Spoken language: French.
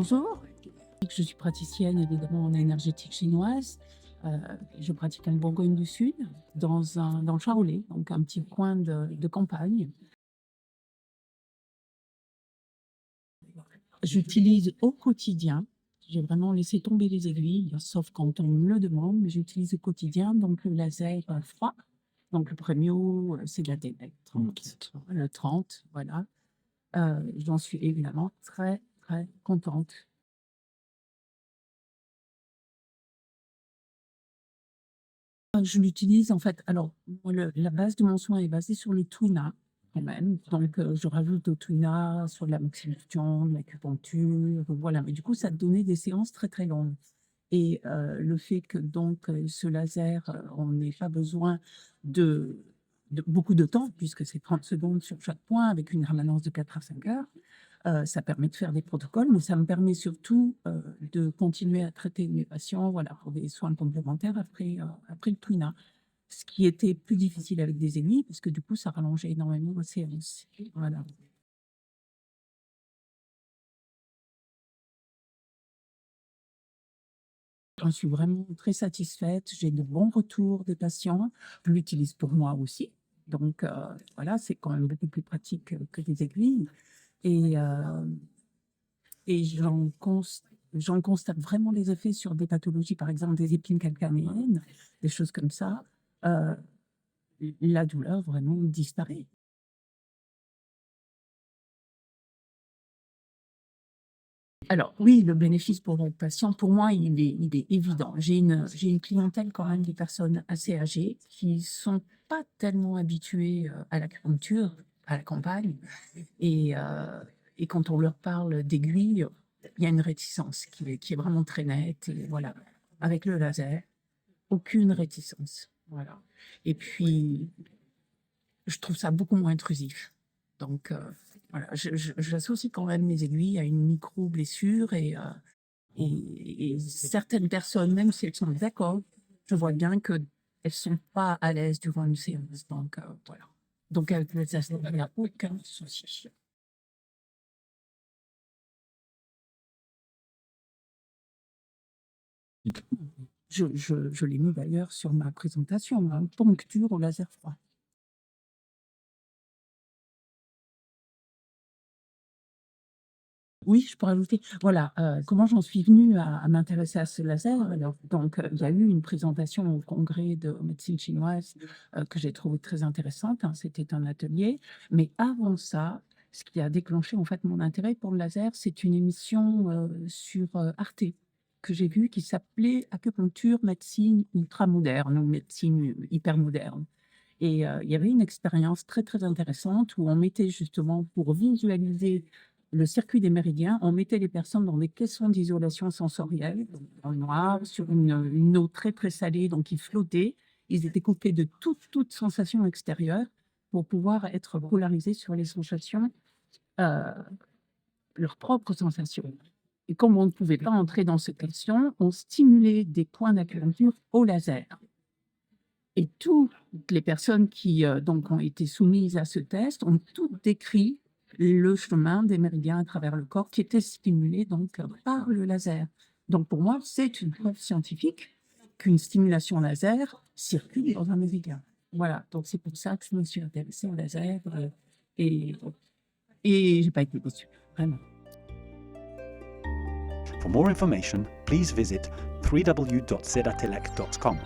Bonjour, je suis praticienne évidemment en énergétique chinoise. Je pratique en Bourgogne du Sud, dans le Charolais, donc un petit coin de campagne. J'utilise au quotidien, j'ai vraiment laissé tomber les aiguilles, sauf quand on me le demande, mais j'utilise au quotidien donc le laser froid. Donc le Premio, c'est la DLEC 30, le 30, voilà. J'en suis évidemment très, très contente. Je l'utilise en fait, alors moi la base de mon soin est basée sur le Tuna quand même, donc je rajoute au Tuna sur de la moxibustion, de l'acupuncture, voilà, mais du coup ça donnait des séances très, très longues et le fait que donc ce laser, on n'ait pas besoin de beaucoup de temps puisque c'est 30 secondes sur chaque point avec une permanence de 4 à 5 heures. Ça permet de faire des protocoles, mais ça me permet surtout, de continuer à traiter mes patients, voilà, pour des soins complémentaires après le Twina. Ce qui était plus difficile avec des aiguilles, parce que du coup, ça rallongeait énormément les séances. Voilà. J'en suis vraiment très satisfaite, j'ai de bons retours des patients. Je l'utilise pour moi aussi, donc voilà, c'est quand même beaucoup plus pratique que des aiguilles et Et j'en constate vraiment les effets sur des pathologies, par exemple des épines calcanéennes, des choses comme ça. Heu, la douleur vraiment disparaît. Alors oui, le bénéfice pour le patient, pour moi, il est évident. J'ai une clientèle quand même de personnes assez âgées qui sont pas tellement habituées, à l'acupuncture, à la campagne et heu et quand on leur parle d'aiguilles, il y a une réticence qui est vraiment très nette et voilà. Avec le laser, aucune réticence, voilà. Et puis, je trouve ça beaucoup moins intrusif. Donc, voilà, j'associe quand même les aiguilles à une micro-blessure et certaines personnes, même si elles sont d'accord, je vois bien qu'elles sont pas à l'aise durant une séance. Donc, voilà. Donc, avec le laser, il n'y a aucun souci. Je l'ai mis d'ailleurs sur ma présentation, hein, poncture au laser froid. Oui, je pourrais ajouter, voilà, comment j'en suis venue à m'intéresser à ce laser? Alors donc, il y a eu une présentation au congrès de médecine chinoise, que j'ai trouvée très intéressante, hein, c'était un atelier. Mais avant ça, ce qui a déclenché en fait mon intérêt pour le laser, c'est une émission, sur, Arte que j'ai vue qui s'appelait «Acupuncture, médecine ultramoderne» ou «Médecine hyper moderne». Et il y avait une expérience très, très intéressante où on mettait justement pour visualiser le circuit des méridiens, on mettait les personnes dans des caissons d'isolation sensorielle, donc dans le noir, sur une eau très, très salée, donc ils flottaient. Ils étaient coupés de toute sensation extérieure pour pouvoir être polarisés sur les sensations, heu, leurs propres sensations. Et comme on ne pouvait pas entrer dans ce caisson, on stimulait des points d'acupuncture au laser. Et toutes les personnes qui, donc ont été soumises à ce test ont toutes décrit le chemin des méridiens à travers le corps qui était stimulé donc, par le laser. Donc pour moi, c'est une preuve scientifique qu'une stimulation laser circule dans un méridien. Voilà, donc c'est pour ça que je me suis intéressée au laser, et j'ai pas été déçue, vraiment. For more information, please visit www.sedatelec.com.